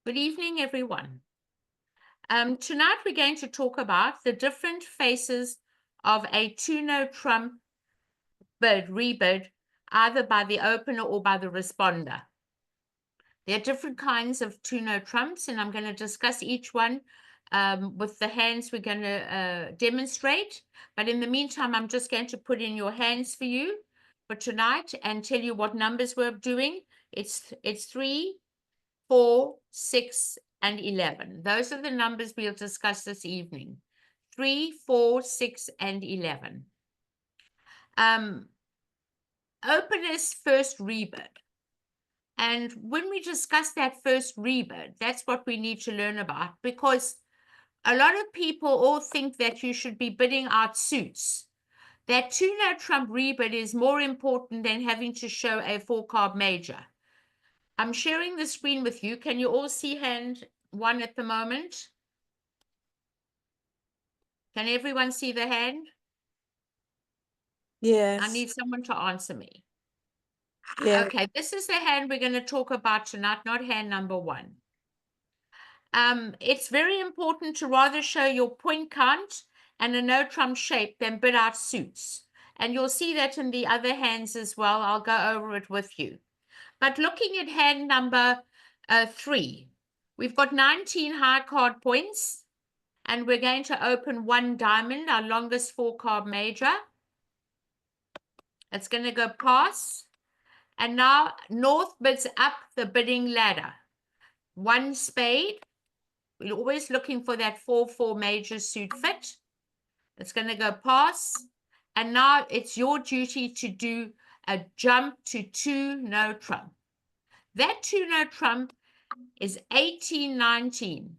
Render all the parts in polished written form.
Good evening, everyone. Tonight we're going to talk about the different faces of a two-note trump rebid, either by the opener or by the responder. There are different kinds of two-note trumps, and I'm going to discuss each one with the hands we're going to demonstrate. But in the meantime, I'm just going to put in your hands for you for tonight and tell you what numbers we're doing. It's 3, 4, 6, and 11. Those are the numbers we'll discuss this evening. 3, 4, 6, and 11. Opener's first rebid. And when we discuss that first rebid, that's what we need to learn about, because a lot of people all think that you should be bidding out suits. That two-note trump rebid is more important than having to show a 4-card major. I'm sharing the screen with you. Can you all see hand 1 at the moment? Can everyone see the hand? Yes. I need someone to answer me. Yeah. Okay, this is the hand we're going to talk about tonight, not hand number 1. It's very important to rather show your point count and a no trump shape than bid out suits. And you'll see that in the other hands as well. I'll go over it with you. But looking at hand number 3, we've got 19 high card points, and we're going to open 1 diamond, our longest 4-card major. It's going to go pass. And now North bids up the bidding ladder. 1 spade. We're always looking for that 4-4 major suit fit. It's going to go pass. And now it's your duty to do a jump to 2 no trump. That 2 no trump is 18-19.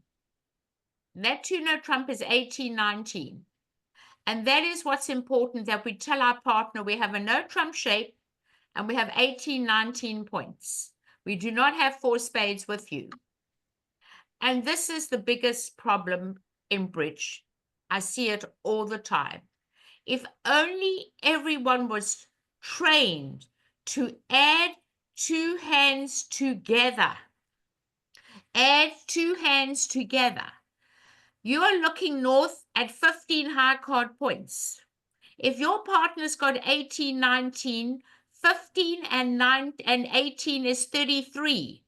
That 2 no trump is 18-19. And that is what's important, that we tell our partner we have a no trump shape and we have 18-19 points. We do not have 4 spades with you. And this is the biggest problem in bridge. I see it all the time. If only everyone was trained to add 2 hands together. Add 2 hands together. You are looking north at 15 high card points. If your partner's got 18-19, 15 and 18 is 33.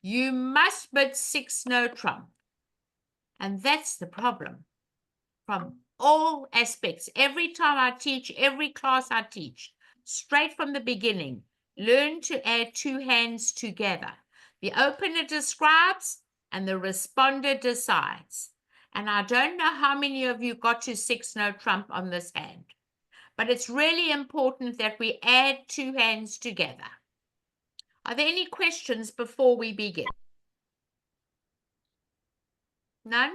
You must bid 6 no trump. And that's the problem from all aspects. Every time I teach, every class I teach, straight from the beginning, learn to add 2 hands together. The opener describes and the responder decides. And I don't know how many of you got to 6 no trump on this hand. But it's really important that we add 2 hands together. Are there any questions before we begin? None?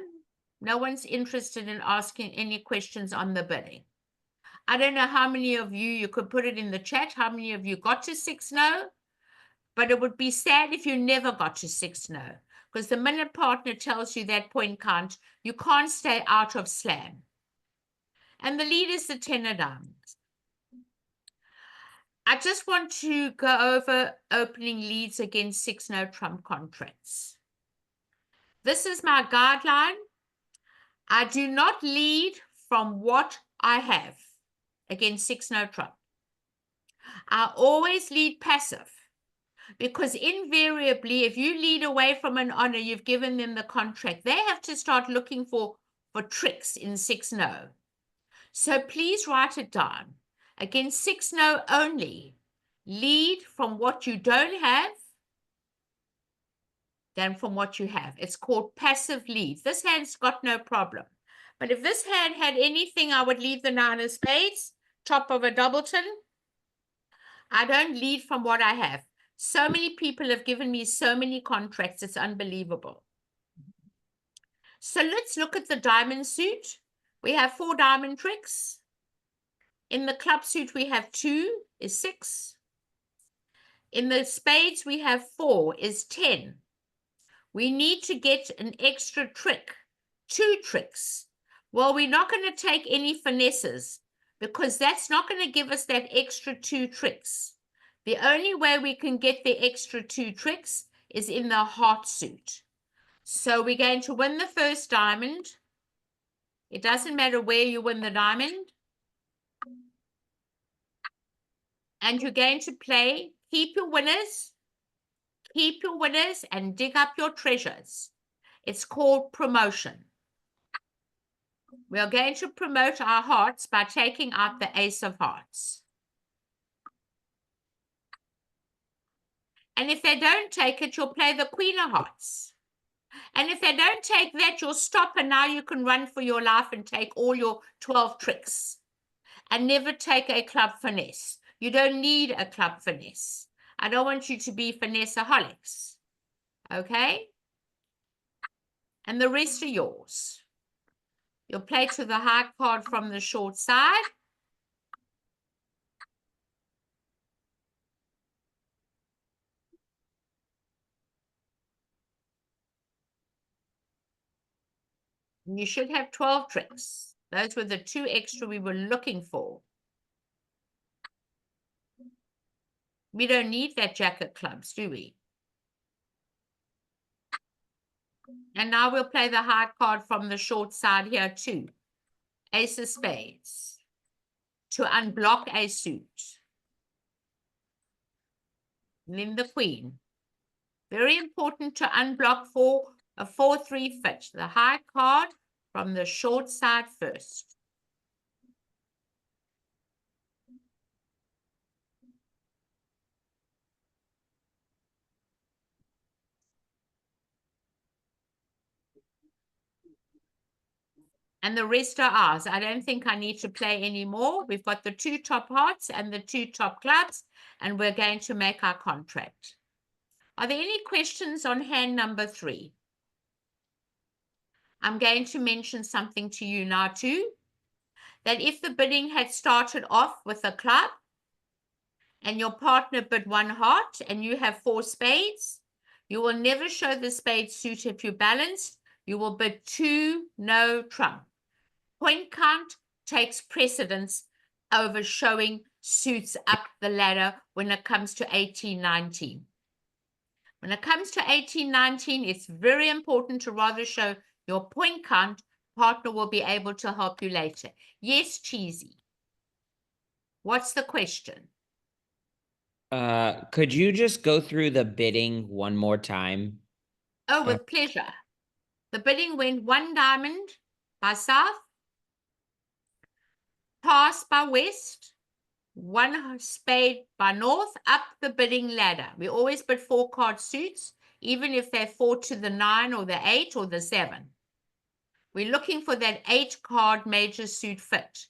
No one's interested in asking any questions on the bidding. I don't know how many of you could put it in the chat, how many of you got to 6 no, but it would be sad if you never got to 6 no, because the minute partner tells you that point count, you can't stay out of slam. And the lead is the 10 of diamonds. I just want to go over opening leads against 6 no trump contracts. This is my guideline. I do not lead from what I have against 6 no trump. I always lead passive, because invariably, if you lead away from an honor, you've given them the contract. They have to start looking for tricks in 6 no. So please write it down. Against 6 no only, lead from what you don't have than from what you have. It's called passive lead. This hand's got no problem. But if this hand had anything, I would leave the 9 of spades, top of a doubleton. I don't lead from what I have. So many people have given me so many contracts, it's unbelievable. So let's look at the diamond suit. We have 4 diamond tricks. In the club suit, we have 2 is 6. In the spades, we have 4 is 10. We need to get an extra trick, 2 tricks. Well, we're not going to take any finesses, because that's not going to give us that extra 2 tricks. The only way we can get the extra 2 tricks is in the heart suit. So we're going to win the first diamond. It doesn't matter where you win the diamond. And you're going to play, keep your winners, and dig up your treasures. It's called promotion. We are going to promote our hearts by taking out the ace of hearts. And if they don't take it, you'll play the queen of hearts. And if they don't take that, you'll stop, and now you can run for your life and take all your 12 tricks. And never take a club finesse. You don't need a club finesse. I don't want you to be finesse-aholics. Okay? And the rest are yours. You'll play to the high card from the short side. You should have 12 tricks. Those were the 2 extra we were looking for. We don't need that jack of clubs, do we? And now we'll play the high card from the short side here too. Ace of spades. To unblock a suit. And then the queen. Very important to unblock for a 4-3 fit. The high card from the short side first. And the rest are ours. I don't think I need to play anymore. We've got the 2 top hearts and the 2 top clubs, and we're going to make our contract. Are there any questions on hand number 3? I'm going to mention something to you now too, that if the bidding had started off with a club and your partner bid 1 heart and you have 4 spades, you will never show the spade suit if you balanced. You will bid 2 no trump. Point count takes precedence over showing suits up the ladder when it comes to 18-19. When it comes to 18-19, it's very important to rather show your point count. Partner will be able to help you later. Yes, Cheesy. What's the question? Could you just go through the bidding one more time? Oh, with pleasure. The bidding went 1 diamond by south, pass by west, 1 spade by north, up the bidding ladder. We always bid 4 card suits, even if they're 4 to the 9 or the 8 or the 7. We're looking for that 8 card major suit fit.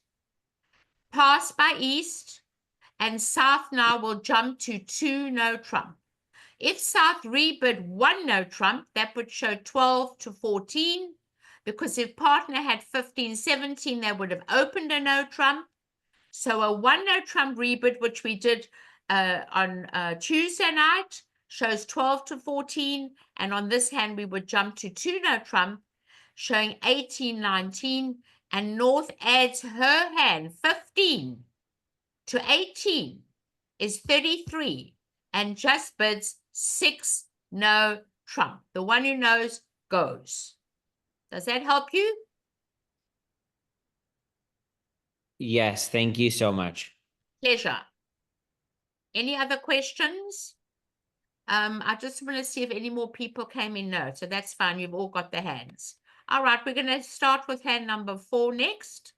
Pass by east, and south now will jump to 2 no trump. If south rebid 1 no trump, that would show 12 to 14, because if partner had 15, 17, they would have opened a no trump. So a 1 no trump rebid, which we did on Tuesday night, shows 12 to 14. And on this hand, we would jump to 2 no trump, showing 18, 19. And North adds her hand, 15 to 18 is 33, and just bids 6 no trump. The one who knows goes. Does that help you? Yes, thank you so much. Pleasure. Any other questions? I just want to see if any more people came in. No, so that's fine. You've all got the hands. All right, we're going to start with hand number 4 next.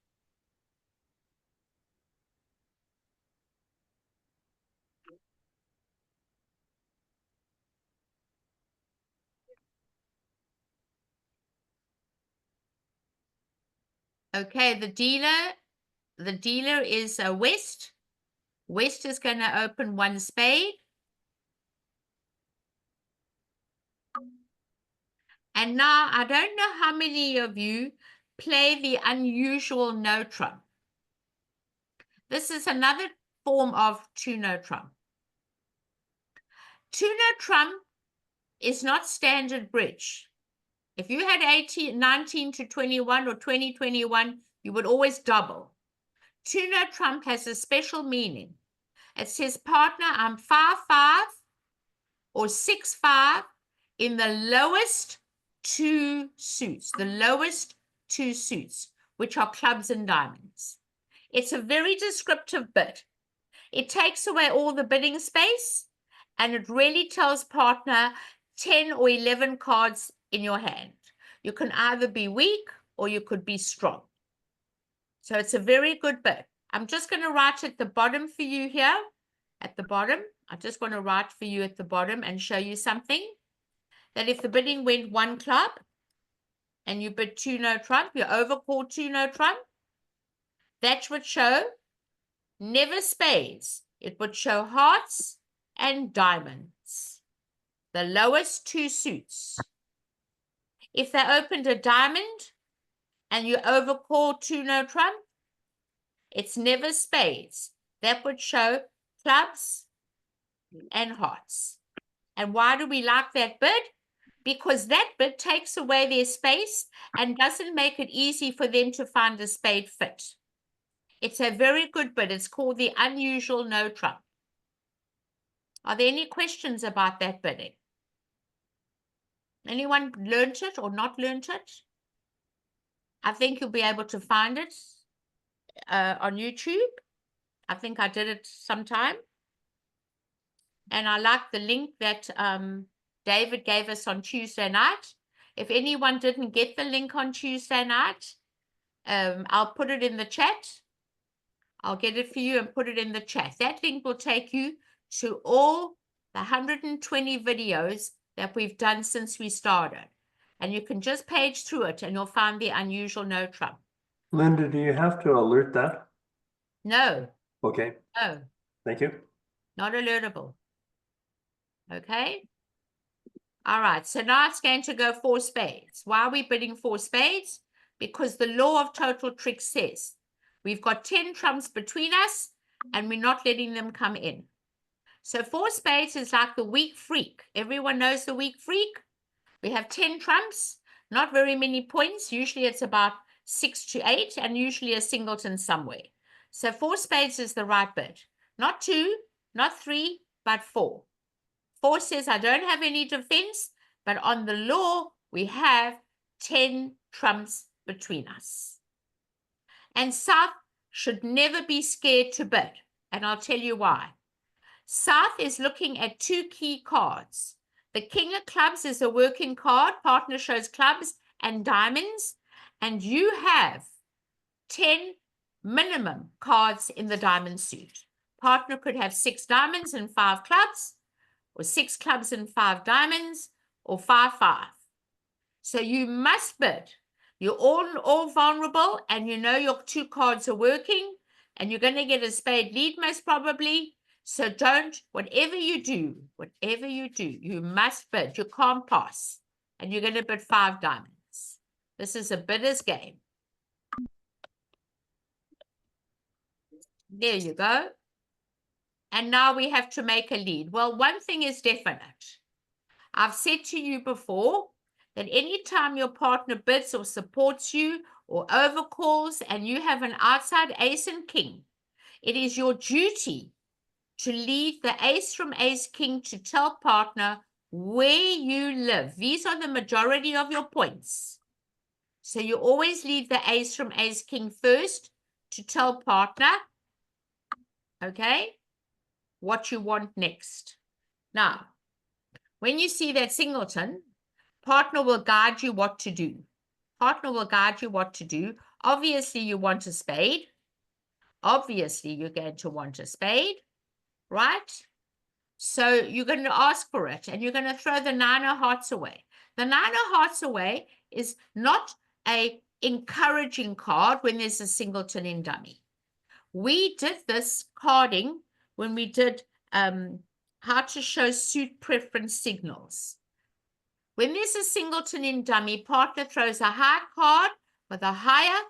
Okay, the dealer is West. West is going to open 1 spade. And now I don't know how many of you play the unusual no trump. This is another form of 2 no trump. 2 no trump is not standard bridge. If you had 19 to 21 or 20-21, you would always double. 2 no trump has a special meaning. It says, partner, I'm 5-5 or 6-5 in the lowest two suits, the lowest two suits, which are clubs and diamonds. It's a very descriptive bid. It takes away all the bidding space, and it really tells partner 10 or 11 cards in your hand. You can either be weak or you could be strong. So it's a very good bid. I'm just going to write at the bottom for you here. At the bottom, I just want to write for you at the bottom and show you something. That if the bidding went one club and you bid two no trump, you overcall two no trump, that would show never spades. It would show hearts and diamonds, the lowest two suits. If they opened a diamond and you overcall two no trump, it's never spades. That would show clubs and hearts. And why do we like that bid? Because that bid takes away their space and doesn't make it easy for them to find a spade fit. It's a very good bid. It's called the unusual no trump. Are there any questions about that bidding? Anyone learnt it or not learnt it? I think you'll be able to find it on YouTube. I think I did it sometime. And I like the link that David gave us on Tuesday night. If anyone didn't get the link on Tuesday night, I'll put it in the chat. I'll get it for you and put it in the chat. That link will take you to all the 120 videos that we've done since we started. And you can just page through it and you'll find the unusual no trump. Linda, do you have to alert that? No. Okay. No. Thank you. Not alertable. Okay. All right. So now it's going to go four spades. Why are we bidding four spades? Because the law of total tricks says we've got 10 trumps between us and we're not letting them come in. So four spades is like the weak freak. Everyone knows the weak freak. We have 10 trumps, not very many points. Usually it's about 6 to 8 and usually a singleton somewhere. So four spades is the right bid. Not 2, not 3, but 4. 4 says I don't have any defense, but on the law, we have 10 trumps between us. And South should never be scared to bid. And I'll tell you why. South is looking at two key cards. The King of Clubs is a working card. Partner shows clubs and diamonds. And you have 10 minimum cards in the diamond suit. Partner could have 6 diamonds and 5 clubs, or 6 clubs and 5 diamonds, or 5-5. So you must bid. You're all vulnerable, and you know your 2 cards are working, and you're going to get a spade lead most probably. So don't, whatever you do, you must bid. You can't pass. And you're going to bid 5 diamonds. This is a bidder's game. There you go. And now we have to make a lead. Well, one thing is definite. I've said to you before that anytime your partner bids or supports you or overcalls and you have an outside ace and king, it is your duty to leave the ace from ace king to tell partner where you live. These are the majority of your points. So you always leave the ace from ace king first to tell partner, okay, what you want next. Now, when you see that singleton, partner will guide you what to do. Partner will guide you what to do. Obviously, you want a spade. Obviously, you're going to want a spade, right? So you're going to ask for it, and you're going to throw the 9 of hearts away. The 9 of hearts away is not an encouraging card when there's a singleton in dummy. We did this carding when we did how to show suit preference signals. When there's a singleton in dummy, partner throws a high card with a higher,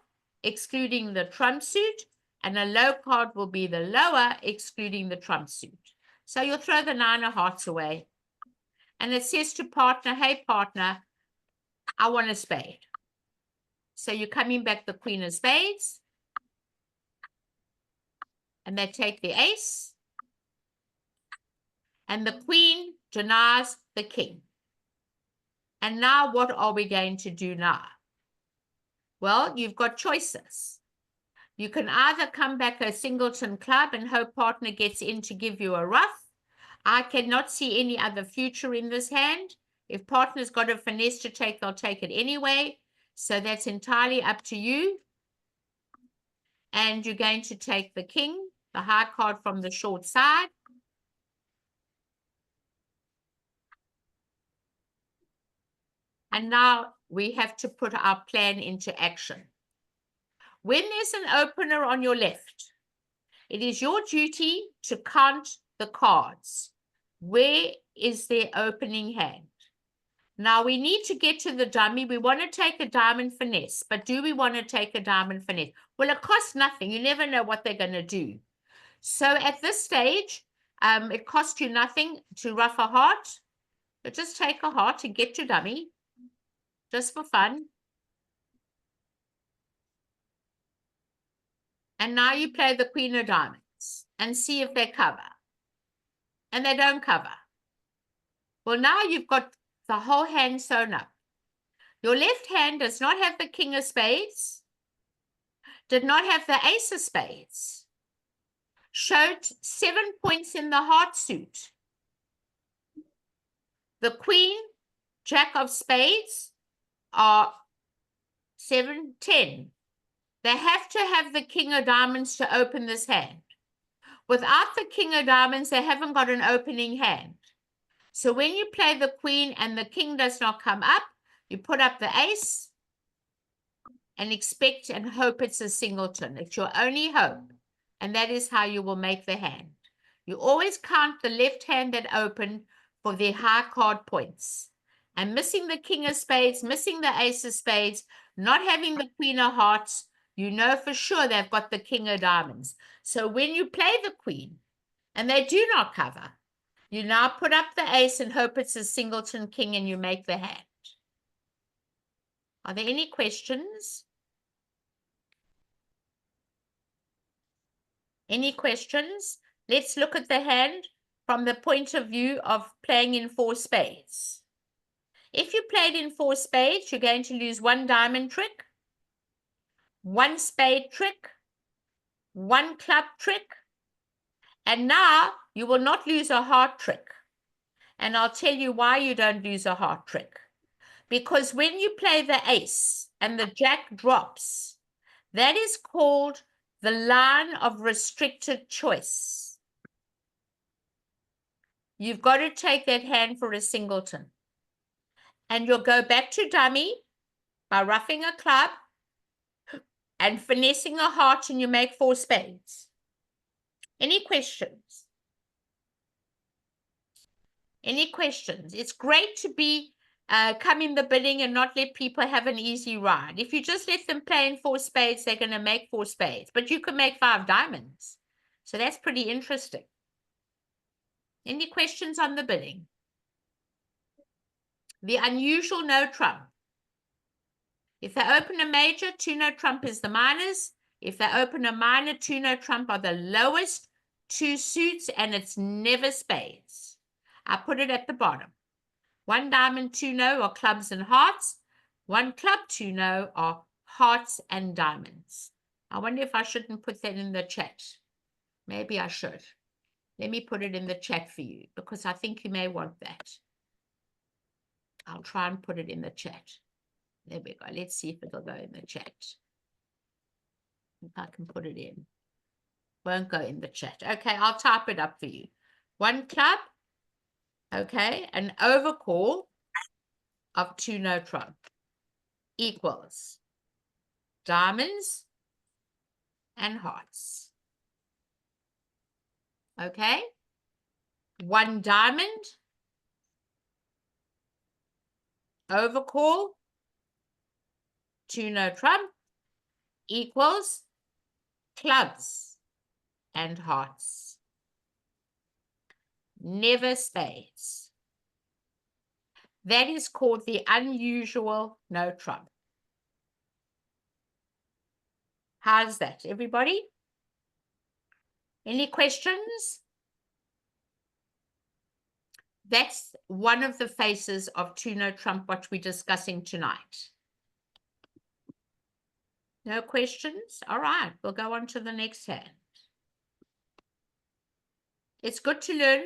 excluding the trump suit, and a low card will be the lower, excluding the trump suit. So you'll throw the 9 of hearts away. And it says to partner, hey, partner, I want a spade. So you're coming back the queen of spades. And they take the ace. And the queen denies the king. And now what are we going to do now? Well, you've got choices. You can either come back a singleton club and hope partner gets in to give you a ruff. I cannot see any other future in this hand. If partner's got a finesse to take, they'll take it anyway. So that's entirely up to you. And you're going to take the king, the high card from the short side. And now we have to put our plan into action. When there's an opener on your left, it is your duty to count the cards. Where is their opening hand? Now we need to get to the dummy. We want to take a diamond finesse, but do we want to take a diamond finesse? Well, it costs nothing. You never know what they're going to do. So at this stage, it costs you nothing to ruff a heart. So just take a heart and get to dummy, just for fun. And now you play the queen of diamonds and see if they cover. And they don't cover. Well, now you've got the whole hand sewn up. Your left hand does not have the king of spades, did not have the ace of spades, showed 7 points in the heart suit. The queen, jack of spades are 7, 10. They have to have the king of diamonds to open this hand. Without the king of diamonds, they haven't got an opening hand. So when you play the queen and the king does not come up, you put up the ace and expect and hope it's a singleton. It's your only hope. And that is how you will make the hand. You always count the left hand that opened for their high card points. And missing the king of spades, missing the ace of spades, not having the queen of hearts, you know for sure they've got the king of diamonds. So when you play the queen and they do not cover, you now put up the ace and hope it's a singleton king and you make the hand. Are there any questions? Any questions? Let's look at the hand from the point of view of playing in 4 spades. If you played in 4 spades, you're going to lose 1 diamond trick, 1 spade trick, 1 club trick, and now you will not lose a heart trick. And I'll tell you why you don't lose a heart trick. Because when you play the ace and the jack drops, that is called the line of restricted choice. You've got to take that hand for a singleton. And you'll go back to dummy by roughing a club and finessing a heart, and you make 4 spades. Any questions? Any questions? It's great to be come in the bidding and not let people have an easy ride. If you just let them play in 4 spades, they're going to make 4 spades. But you can make 5 diamonds. So that's pretty interesting. Any questions on the bidding? The unusual no trump. If they open a major, 2 no trump is the minors. If they open a minor, 2 no trump are the lowest 2 suits, and it's never spades. I put it at the bottom. 1 diamond, 2 no are clubs and hearts. 1 club, 2 no are hearts and diamonds. I wonder if I shouldn't put that in the chat. Maybe I should. Let me put it in the chat for you, because I think you may want that. I'll try and put it in the chat. There we go. Let's see if it'll go in the chat. If I can put it in. Won't go in the chat. Okay, I'll type it up for you. 1 club. Okay, an overcall of 2 no trump equals diamonds and hearts. Okay, 1 diamond overcall 2 no trump equals clubs and hearts. Never spades. That is called the unusual no trump. How's that, everybody? Any questions? That's one of the faces of two-no trump, what we're discussing tonight. No questions? All right, we'll go on to the next hand. It's good to learn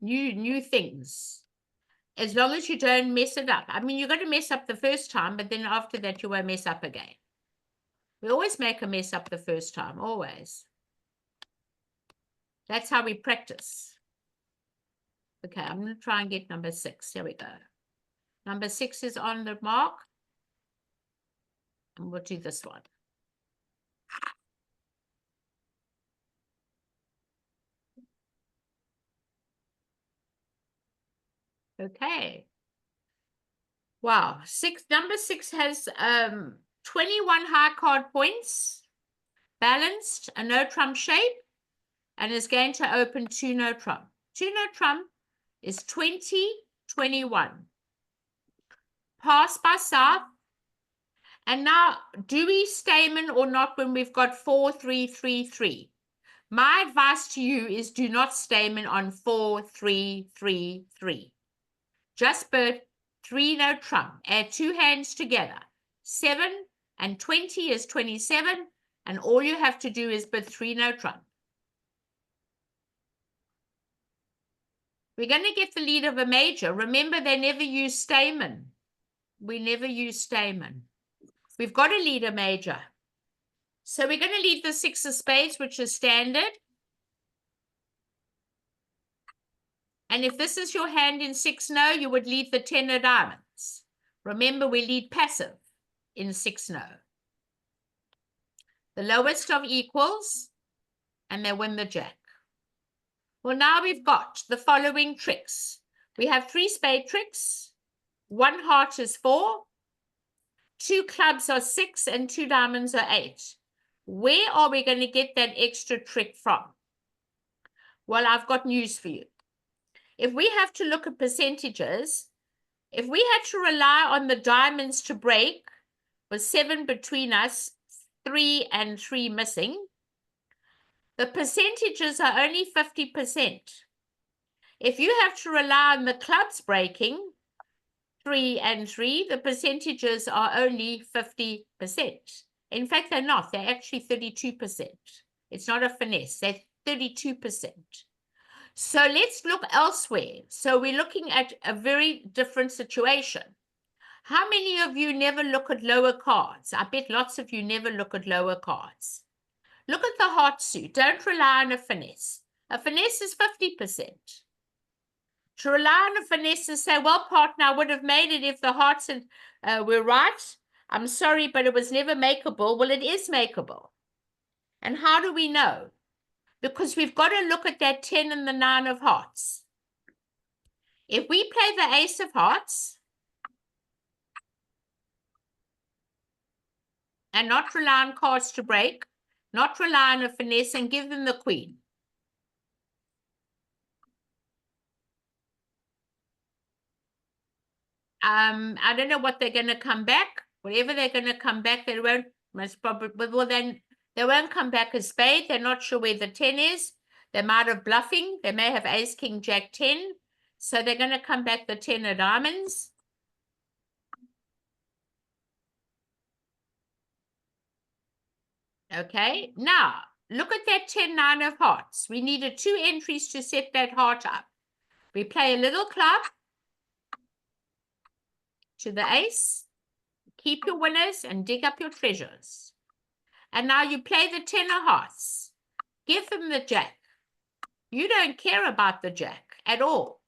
new things, as long as you don't mess it up. I mean, you're going to mess up the first time, but then after that, you won't mess up again. We always make a mess up the first time, always. That's how we practice. Okay, I'm going to try and get number 6. Here we go. Number 6 is on the mark. And we'll do this one. Okay. Wow. Number 6 has 21 high card points, balanced, a no trump shape, and is going to open 2 no trump. 2 no trump is 20, 21. Pass by south. And now, do we stamen or not when we've got 4, 3, 3, 3? My advice to you is do not stamen on 4, 3, 3, 3. Just bird 3 no trump. Add 2 hands together. 7 and 20 is 27. And all you have to do is bird 3 no trump. We're going to get the lead of a major. Remember, they never use stamen. We never use stamen. We've got a leader major. So we're going to lead the 6 of spades, which is standard. And if this is your hand in 6-no, you would lead the 10 of diamonds. Remember, we lead passive in 6-no. The lowest of equals, and they win the jack. Well, now we've got the following tricks. We have 3 spade tricks. 1 heart is 4. 2 clubs are 6, and 2 diamonds are 8. Where are we going to get that extra trick from? Well, I've got news for you. If we have to look at percentages, if we had to rely on the diamonds to break, with 7 between us, 3 and 3 missing, the percentages are only 50%. If you have to rely on the clubs breaking, 3 and 3, the percentages are only 50%. In fact, they're not. They're actually 32%. It's not a finesse. They're 32%. So let's look elsewhere. So we're looking at a very different situation. How many of you never look at lower cards? I bet lots of you never look at lower cards. Look at the heart suit. Don't rely on a finesse. A finesse is 50%. To rely on a finesse and say, well, partner, I would have made it if the hearts were right. I'm sorry, but it was never makeable. Well, it is makeable. And how do we know? Because we've got to look at that 10 and the 9 of hearts. If we play the ace of hearts and not rely on cards to break, not rely on a finesse and give them the queen. I don't know what they're going to come back. Whatever they're going to come back, they won't, most probably, well, then they won't come back as spade. They're not sure where the 10 is. They might have bluffing. They may have ace, king, jack, 10. So they're going to come back the 10 of diamonds. Okay, now look at that 10, 9 of hearts. We needed 2 entries to set that heart up. We play a little club to the ace. Keep your winners and dig up your treasures. And now you play the 10 of hearts. Give them the jack. You don't care about the jack at all.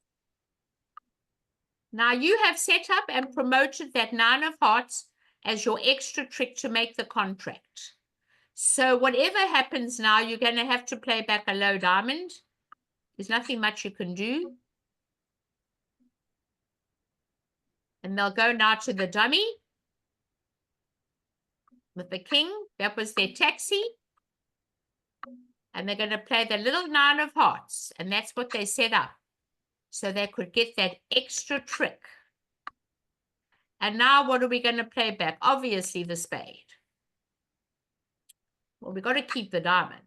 Now you have set up and promoted that 9 of hearts as your extra trick to make the contract. So whatever happens now, you're going to have to play back a low diamond. There's nothing much you can do. And they'll go now to the dummy with the king. That was their taxi. And they're going to play the little 9 of hearts. And that's what they set up. So they could get that extra trick. And now what are we going to play back? Obviously the spade. Well, we've got to keep the diamond.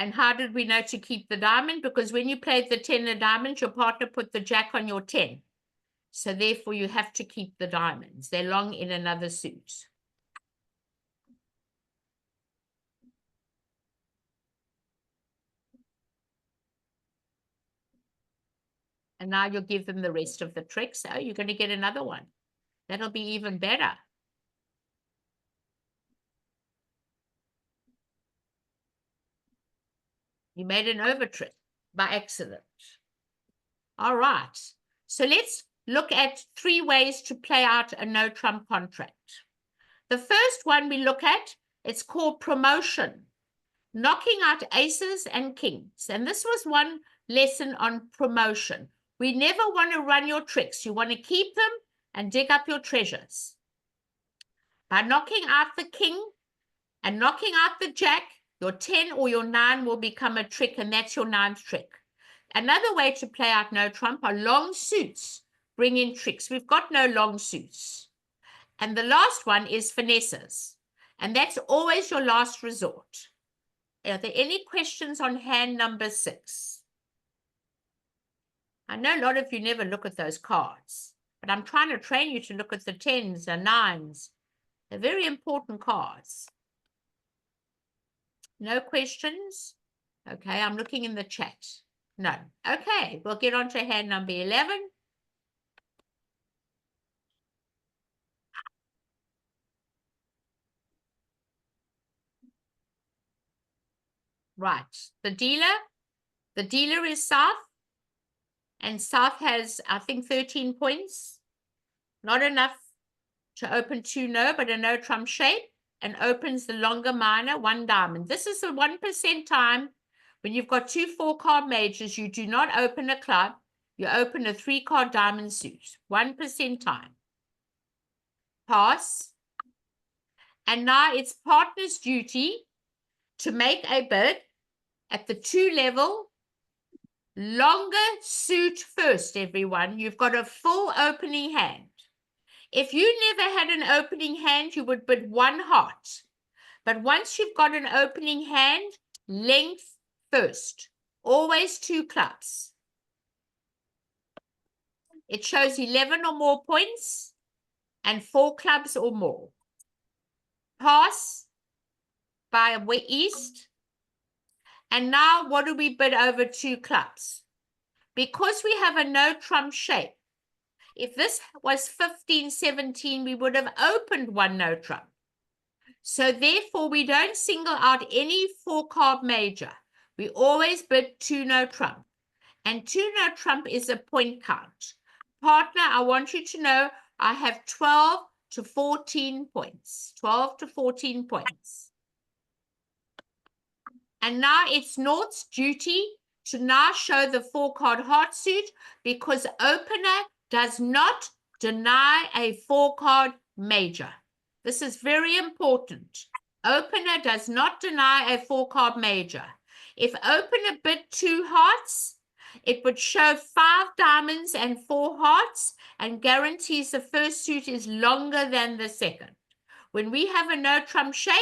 And how did we know to keep the diamond? Because when you played the 10 of diamonds, your partner put the jack on your 10. So therefore you have to keep the diamonds. They're long in another suit. And now you'll give them the rest of the tricks. Oh, you're going to get another one. That'll be even better. You made an over trick by accident. All right. So let's look at 3 ways to play out a no trump contract. The first one we look at, it's called promotion. Knocking out aces and kings. And this was one lesson on promotion. We never want to run your tricks. You want to keep them and dig up your treasures. By knocking out the king and knocking out the jack, your 10 or your 9 will become a trick, and that's your 9th trick. Another way to play out no trump are long suits. Bring in tricks. We've got no long suits. And the last one is finesses. And that's always your last resort. Are there any questions on hand number 6? I know a lot of you never look at those cards, but I'm trying to train you to look at the 10s and 9s. They're very important cards. No questions? Okay, I'm looking in the chat. No. Okay, we'll get on to hand number 11. Right, the dealer is South, and South has, I think, 13 points. Not enough to open 2 no, but a no trump shape, and opens the longer minor 1 diamond. This is the 1% time when you've got 2 4-card majors. You do not open a club, you open a 3-card diamond suit. 1% time. Pass. And now it's partner's duty to make a bid at the 2 level. Longer suit first, everyone. You've got a full opening hand. If you never had an opening hand, you would bid 1 heart. But once you've got an opening hand, length first. Always 2 clubs. It shows 11 or more points and 4 clubs or more. Pass by east. And now what do we bid over 2 clubs? Because we have a no trump shape, if this was 15, 17, we would have opened 1 no trump. So therefore, we don't single out any 4-card major. We always bid 2 no trump. And 2 no trump is a point count. Partner, I want you to know I have 12 to 14 points. 12 to 14 points. And now it's North's duty to now show the 4-card heart suit, because opener does not deny a 4-card major. This is very important. Opener does not deny a 4-card major. If opener bid 2 hearts, it would show 5 diamonds and 4 hearts and guarantees the first suit is longer than the second. When we have a no trump shape,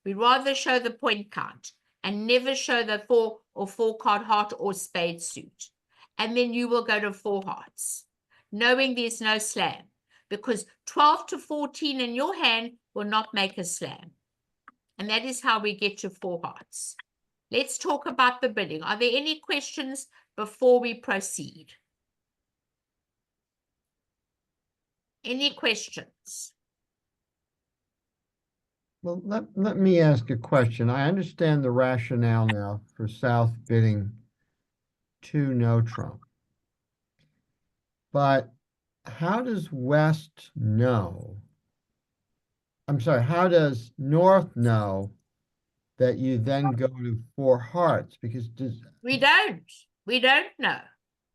we rather show the point count and never show the 4 or 4-card heart or spade suit. And then you will go to 4 hearts, knowing there's no slam, because 12 to 14 in your hand will not make a slam. And that is how we get to 4 hearts. Let's talk about the bidding. Are there any questions before we proceed? Any questions? Well, let me ask a question. I understand the rationale now for South bidding 2 no trump. But how does West know? I'm sorry, how does North know that you then go to 4 hearts? Because We don't know.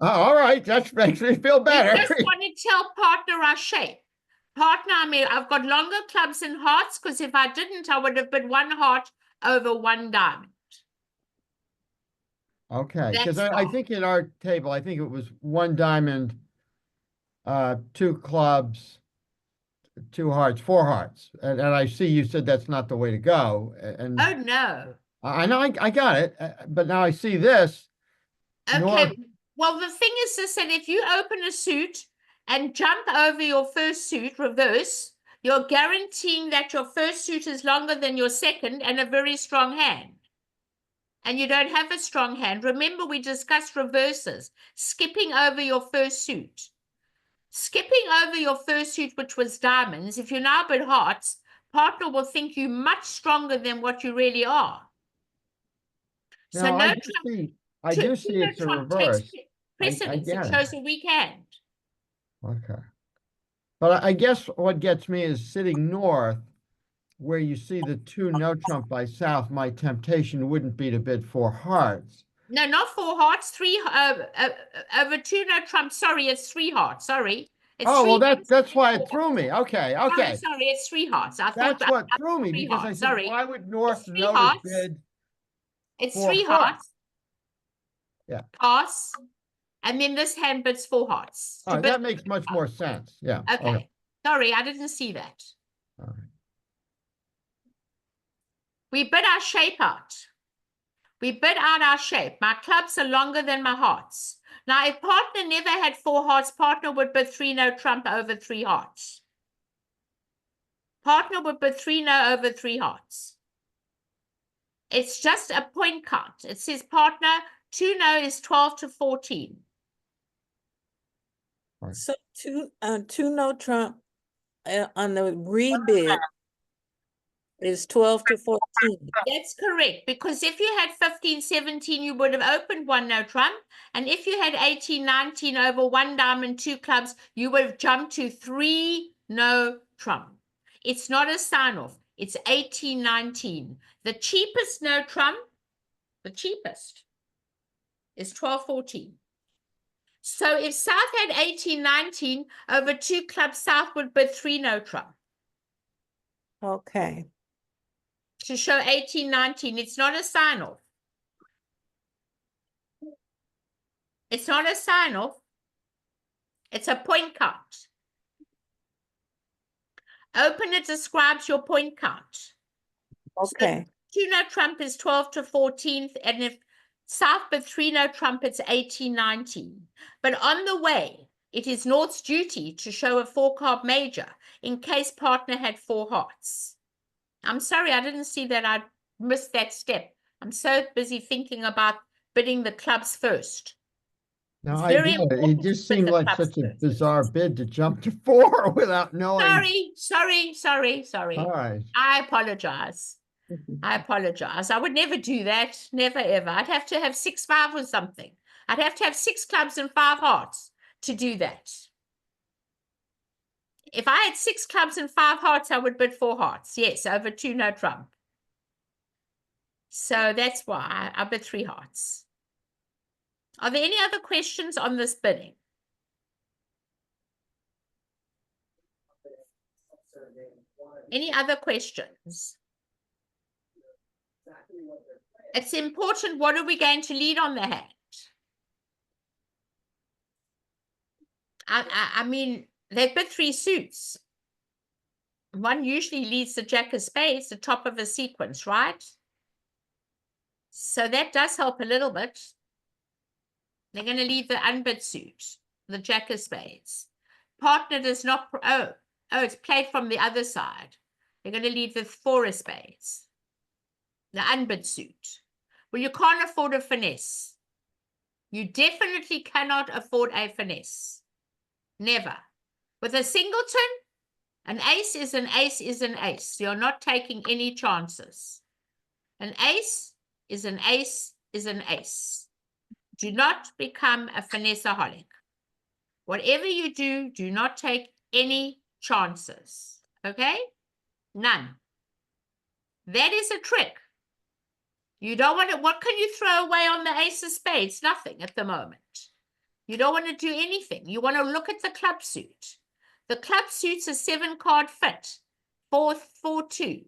oh, all right, that makes me feel better. We just want to tell partner our shape. Partner, I mean, I've got longer clubs and hearts, because if I didn't, I would have bid 1 heart over 1 diamond. Okay, because That's I all. think in our table, I think it was 1 diamond, 2 clubs, 2 hearts, 4 hearts. And I see you said that's not the way to go. And Oh, no. I know, I got it, but now I see this. Okay, North, well, the thing is this, that if you open a suit and jump over your first suit, reverse, you're guaranteeing that your first suit is longer than your second and a very strong hand. And you don't have a strong hand. Remember, we discussed reverses, skipping over your first suit. Skipping over your first suit, which was diamonds, if you're now bid hearts, partner will think you much stronger than what you really are. So now no I do trump, see, I do see no it's a trump takes reverse. I precedence. It get it. shows a weak hand. Okay. But I guess what gets me is sitting north, where you see the two no trump by south, my temptation wouldn't be to bid 4 hearts. No, not 4 hearts, 3 over 2 no trump. Sorry, it's 3 hearts. Sorry. It's Oh, well, 3 that's why it threw me. Okay, okay. Sorry, it's 3 hearts. I thought That's what threw me 3 because I hearts. said, Sorry. why would North It's 3 know to hearts. bid It's 4 3 hearts? hearts. Yeah. Pass. And then this hand bids 4 hearts. All right, that makes much more sense. Yeah. Okay. Sorry, I didn't see that. All right. We bid our shape out. We bid out our shape. My clubs are longer than my hearts. Now, if partner never had 4 hearts, partner would bid 3 no trump over 3 hearts. Partner would bid 3 no over 3 hearts. It's just a point count. It says partner, 2 no is 12 to 14. So two no trump on the rebid is 12 to 14. That's correct, because if you had 15, 17, you would have opened 1 no trump. And if you had 18, 19 over 1 diamond, 2 clubs, you would have jumped to 3 no trump. It's not a sign-off. It's 18, 19. The cheapest no trump, the cheapest, is 12, 14. So if South had 18, 19, over 2 clubs, South would bid 3 no trump. Okay. To show 18, 19, it's not a sign-off. It's not a sign-off. It's a point count. Opener describes your point count. Okay. So 2 no trump is 12 to 14th, and if South bid 3 no trump, it's 18, 19. But on the way, it is North's duty to show a 4-card major in case partner had 4 hearts. I'm sorry, I didn't see that. I missed that step. I'm so busy thinking about bidding the clubs first. No, It's I very get it. It important just to bid seemed the like clubs such a first. bizarre bid to jump to 4 without knowing. Sorry. All right. I apologize. I apologize. I would never do that. Never, ever. I'd have to have 6, 5 or something. I'd have to have 6 clubs and 5 hearts to do that. If I had 6 clubs and 5 hearts, I would bid 4 hearts. Yes, over 2 no trump. So that's why I bid 3 hearts. Are there any other questions on this bidding? Any other questions? It's important. What are we going to lead on the hand? I mean, they bid 3 suits. One usually leads the jack of spades, the top of a sequence, right? So that does help a little bit. They're going to leave the unbid suit, the jack of spades. Partner does not, oh, it's played from the other side. They're going to leave the 4 of spades, the unbid suit. Well, you can't afford a finesse. You definitely cannot afford a finesse. Never. With a singleton, an ace is an ace is an ace. You're not taking any chances. An ace is an ace is an ace. Do not become a finesseaholic. Whatever you do, do not take any chances. Okay? None. That is a trick. You don't want to, what can you throw away on the ace of spades? Nothing at the moment. You don't want to do anything. You want to look at the club suit. The club suit's a 7-card fit, 4-4-2.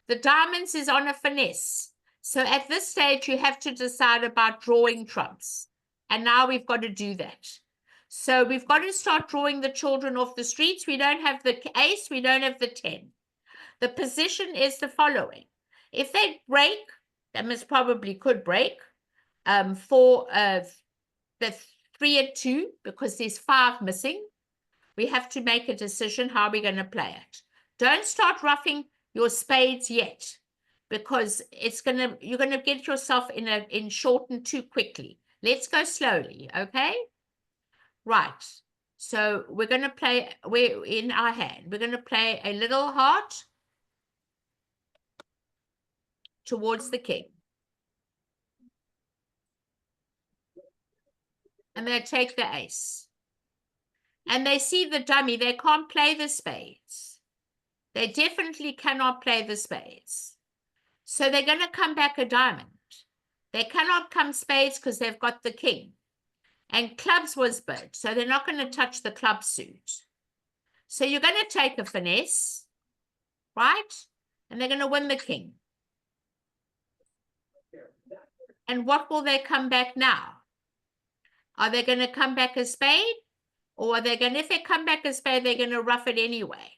The diamonds is on a finesse. So at this stage, you have to decide about drawing trumps. And now we've got to do that. So we've got to start drawing the children off the streets. We don't have the ace. We don't have the 10. The position is the following. If they break that most probably could break. For the 3 and 2, because there's 5 missing. We have to make a decision how we're going to play it. Don't start roughing your spades yet, because you're gonna get yourself in shortened too quickly. Let's go slowly, okay? Right. So we're gonna play. We're in our hand. We're gonna play a little heart towards the king, and they take the ace. And they see the dummy. They can't play the spades. They definitely cannot play the spades. So they're going to come back a diamond. They cannot come spades because they've got the king. And clubs was bid, so they're not going to touch the club suit. So you're going to take a finesse, right? And they're going to win the king. And what will they come back now? Are they going to come back a spade? Or are they going to, if they come back a spade, they're going to rough it anyway.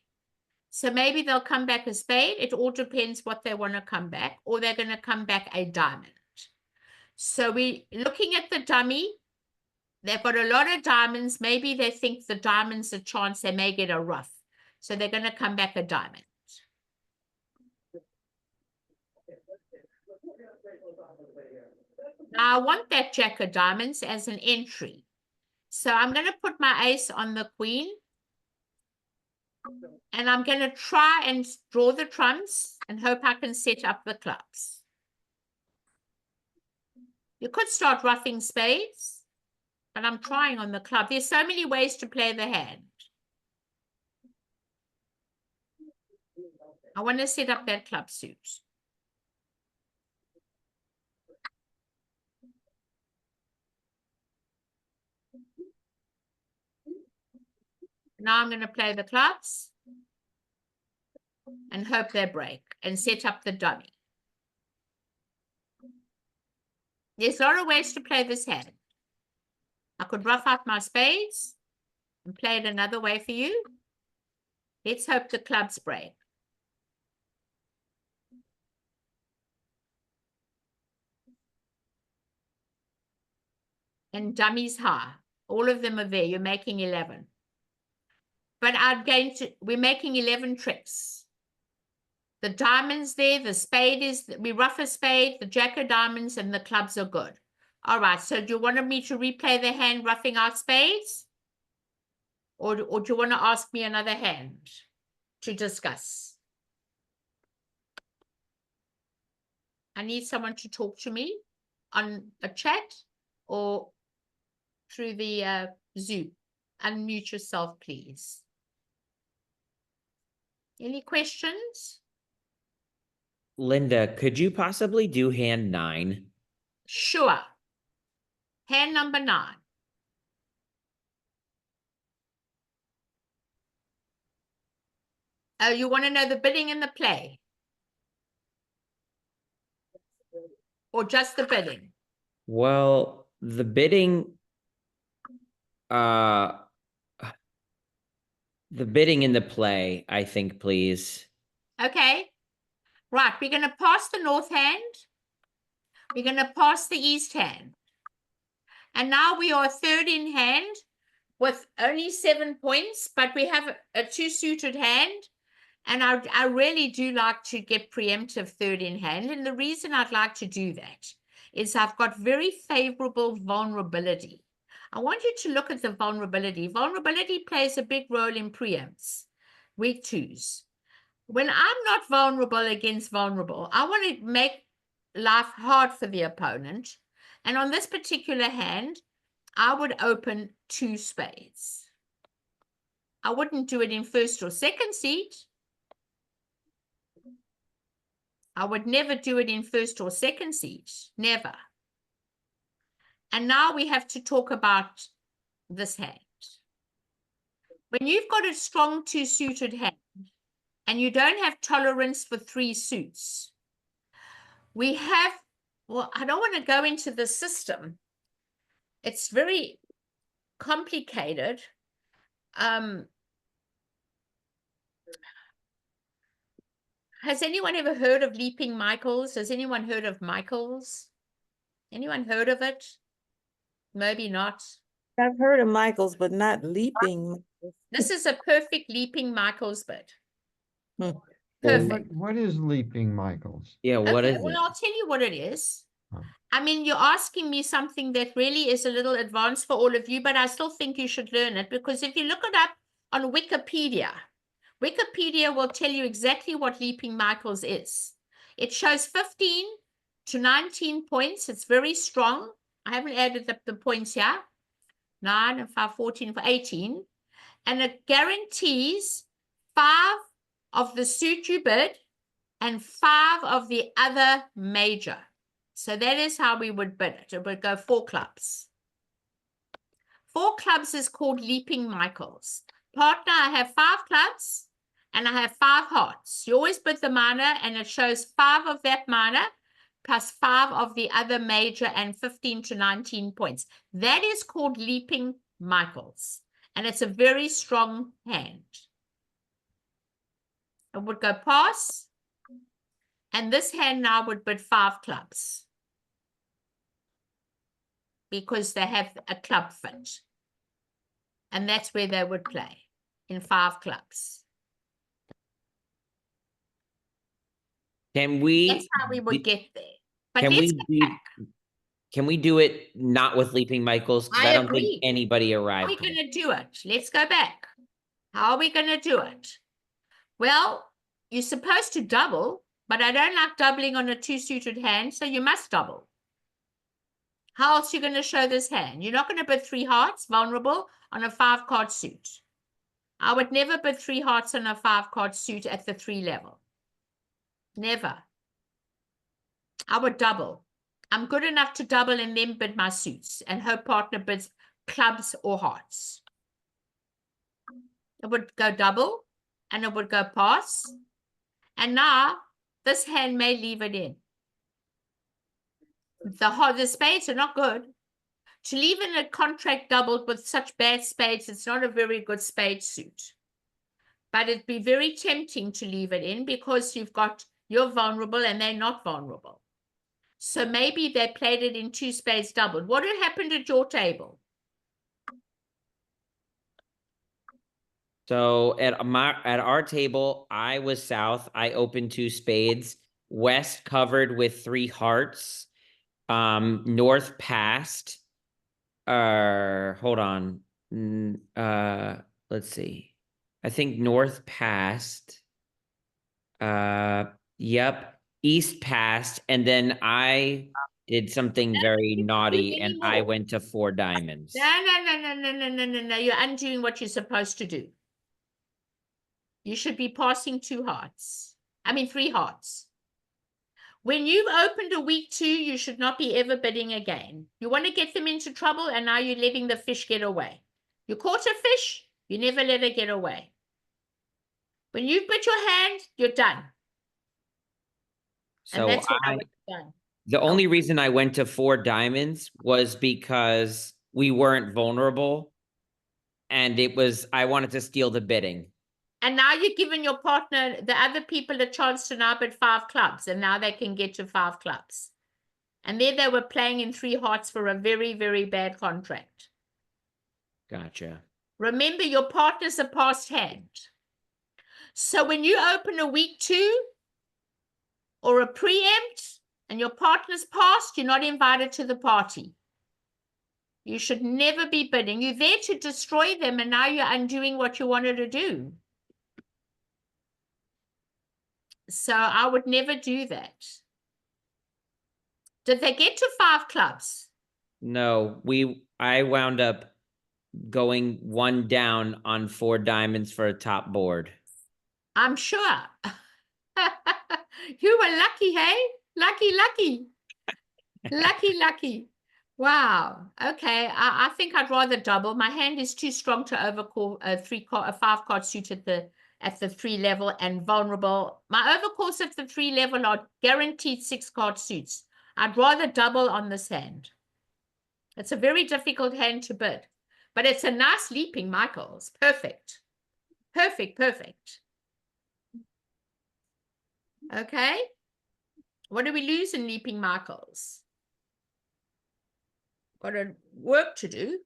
So maybe they'll come back a spade. It all depends what they want to come back. Or they're going to come back a diamond. So we looking at the dummy. They've got a lot of diamonds. Maybe they think the diamond's a chance they may get a rough. So they're going to come back a diamond. Now I want that jack of diamonds as an entry. So I'm going to put my ace on the queen. And I'm going to try and draw the trumps and hope I can set up the clubs. You could start roughing spades, but I'm trying on the club. There's so many ways to play the hand. I want to set up that club suit. Now I'm going to play the clubs and hope they break and set up the dummy. There's a lot of ways to play this hand. I could rough out my spades and play it another way for you. Let's hope the clubs break. And dummies high. All of them are there. You're making 11. But we're making 11 tricks. The diamond's there, the spade is, we rough a spade, the jack of diamonds, and the clubs are good. All right, so do you want me to replay the hand roughing out spades? Or do you want to ask me another hand to discuss? I need someone to talk to me on a chat or through the Zoom. Unmute yourself, please. Any questions? Linda, could you possibly do hand 9? Sure. Hand number 9. Oh, you want to know the bidding and the play? Or just the bidding? Well, the bidding and the play, I think, please. Okay. Right, we're going to pass the north hand. We're going to pass the east hand. And now we are third in hand with only 7 points, but we have a 2-suited hand. And I really do like to get preemptive third in hand. And the reason I'd like to do that is I've got very favorable vulnerability. I want you to look at the vulnerability. Vulnerability plays a big role in preempts, week 2s. When I'm not vulnerable against vulnerable, I want to make life hard for the opponent. And on this particular hand, I would open 2 spades. I wouldn't do it in first or second seat. I would never do it in first or second seat. Never. And now we have to talk about this hand. When you've got a strong 2-suited hand and you don't have tolerance for 3 suits, we have, well, I don't want to go into the system. It's very complicated. Has anyone ever heard of leaping Michaels? Has anyone heard of Michaels? Anyone heard of it? Maybe not. I've heard of Michael's, but not leaping. This is a perfect leaping Michaels bid. Hmm. Perfect. What is leaping Michaels? Yeah, what Okay, is well, it? I'll tell you what it is. Oh. I mean, you're asking me something that really is a little advanced for all of you, but I still think you should learn it, because if you look it up on Wikipedia, Wikipedia will tell you exactly what leaping Michaels is. It shows 15 to 19 points. It's very strong. I haven't added up the points here. 9 and 5, 14 for 18. And it guarantees 5 of the suit you bid and 5 of the other major. So that is how we would bid it. It would go 4 clubs. 4 clubs is called leaping Michaels. Partner, I have 5 clubs and I have 5 hearts. You always bid the minor and it shows 5 of that minor plus 5 of the other major and 15 to 19 points. That is called leaping Michaels. And it's a very strong hand. It would go pass. And this hand now would bid 5 clubs, because they have a club fit. And that's where they would play, in 5 clubs. Can That's we, how we would get there. But can let's we get do, back. can we do it not with leaping Michaels? Because I I don't think agree. anybody How are we arrived. going to do it? Let's go back. How are we going to do it? Well, you're supposed to double, but I don't like doubling on a 2-suited hand, so you must double. How else are you going to show this hand? You're not going to bid 3 hearts, vulnerable, on a 5-card suit. I would never bid 3 hearts on a 5-card suit at the 3 level. Never. I would double. I'm good enough to double and then bid my suits, and her partner bids clubs or hearts. It would go double, and it would go pass. And now this hand may leave it in. The spades are not good. To leave in a contract doubled with such bad spades, it's not a very good spade suit. But it'd be very tempting to leave it in, because you're vulnerable and they're not vulnerable. So maybe they played it in 2 spades doubled. What had happened at your table? So at our table, I was south. I opened 2 spades. West covered with 3 hearts. North passed. Hold on. Let's see. I think North passed. Yep. East passed, and then I did something very naughty, and I anymore. went to 4 diamonds. No. You're undoing what you're supposed to do. You should be passing 2 hearts. I mean, 3 hearts. When you've opened a week 2, you should not be ever bidding again. You want to get them into trouble, and now you're letting the fish get away. You caught a fish, you never let her get away. When you bid your hand, you're done. So And that's what I would have done. the only reason I went to 4 diamonds was because we weren't vulnerable, and I wanted to steal the bidding. And now you're giving your partner, the other people, a chance to now bid 5 clubs, and now they can get to 5 clubs. And there they were playing in 3 hearts for a very, very bad contract. Gotcha. Remember, your partner's a passed hand. So when you open a week 2 or a preempt and your partner's passed, you're not invited to the party. You should never be bidding. You're there to destroy them, and now you're undoing what you wanted to do. So I would never do that. Did they get to 5 clubs? No, I wound up going 1 down on 4 diamonds for a top board. I'm sure. You were lucky, hey? Lucky. Lucky. Wow. Okay. I think I'd rather double. My hand is too strong to overcall a 5-card suit at the 3 level and vulnerable. My overcalls at the 3 level are guaranteed 6-card suits. I'd rather double on this hand. It's a very difficult hand to bid, but it's a nice leaping Michaels. Perfect. Okay. What do we lose in leaping Michaels? Got a work to do.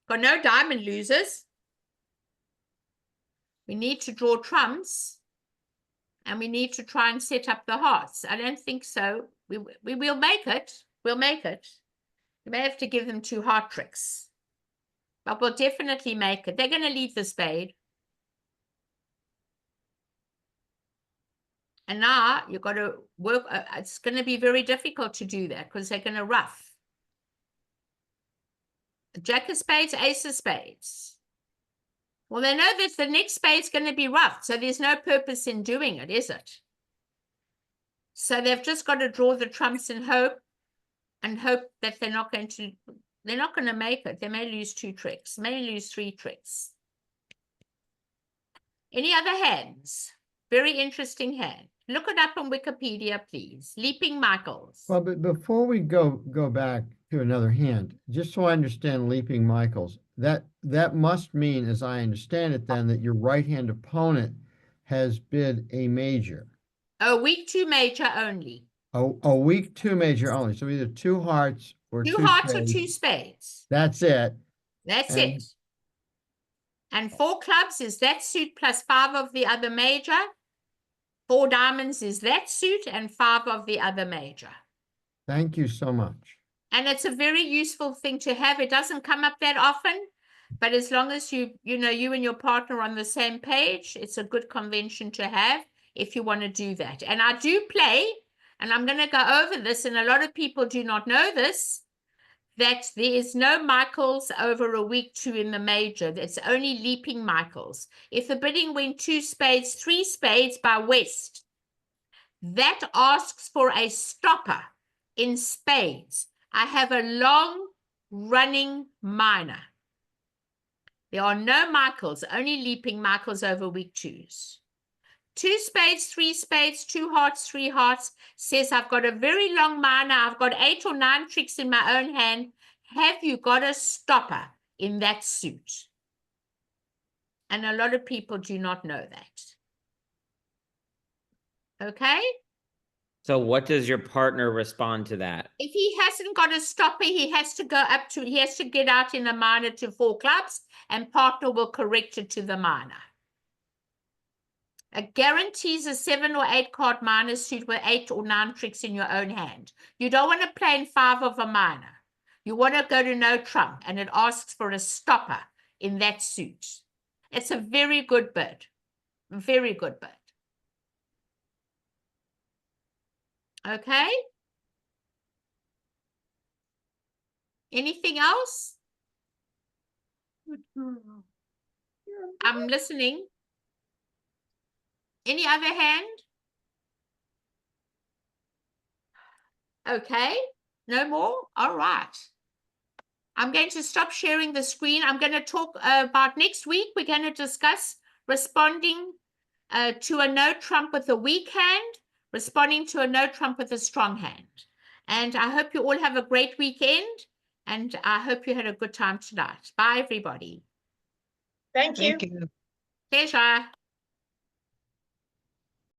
Got no diamond losers. We need to draw trumps. And we need to try and set up the hearts. I don't think so. We will make it. We'll make it. We may have to give them 2 heart tricks. But we'll definitely make it. They're going to leave the spade. And now you've got to work. It's going to be very difficult to do that because they're going to rough. Jack of spades, ace of spades. Well, they know that the next spade's going to be roughed, so there's no purpose in doing it, is it? So they've just got to draw the trumps and hope that they're not going to make it. They may lose 2 tricks, may lose 3 tricks. Any other hands? Very interesting hand. Look it up on Wikipedia, please. Leaping Michaels. Well, but before we go back to another hand, just so I understand Leaping Michaels, that must mean, as I understand it then, that your right-hand opponent has bid a major. A weak 2 major only. A weak 2 major only. So either 2 hearts or 2 2 hearts spades. or 2 spades. That's it. That's And- it. And 4 clubs is that suit plus 5 of the other major. 4 diamonds is that suit and 5 of the other major. Thank you so much. And it's a very useful thing to have. It doesn't come up that often, but as long as you and your partner are on the same page, it's a good convention to have if you want to do that. And I do play, and I'm going to go over this, and a lot of people do not know this, that there is no Michaels over a weak 2 in the major. It's only leaping Michaels. If the bidding went 2 spades, 3 spades by West, that asks for a stopper in spades. I have a long running minor. There are no Michaels, only leaping Michaels over weak 2s. 2 spades, 3 spades, 2 hearts, 3 hearts says I've got a very long minor. I've got 8 or 9 tricks in my own hand. Have you got a stopper in that suit? And a lot of people do not know that. Okay? So what does your partner respond to that? If he hasn't got a stopper, he has to get out in a minor to 4 clubs, and partner will correct it to the minor. It guarantees a 7 or 8 card minor suit with 8 or 9 tricks in your own hand. You don't want to play in 5 of a minor. You want to go to no trump, and it asks for a stopper in that suit. It's a very good bid. Very good bid. Okay? Anything else? I'm listening. Any other hand? Okay, no more? All right. I'm going to stop sharing the screen. I'm going to talk about next week. We're going to discuss responding to a no trump with a weak hand, responding to a no trump with a strong hand. And I hope you all have a great weekend, and I hope you had a good time tonight. Bye, everybody. Thank you. Thank you. Pleasure.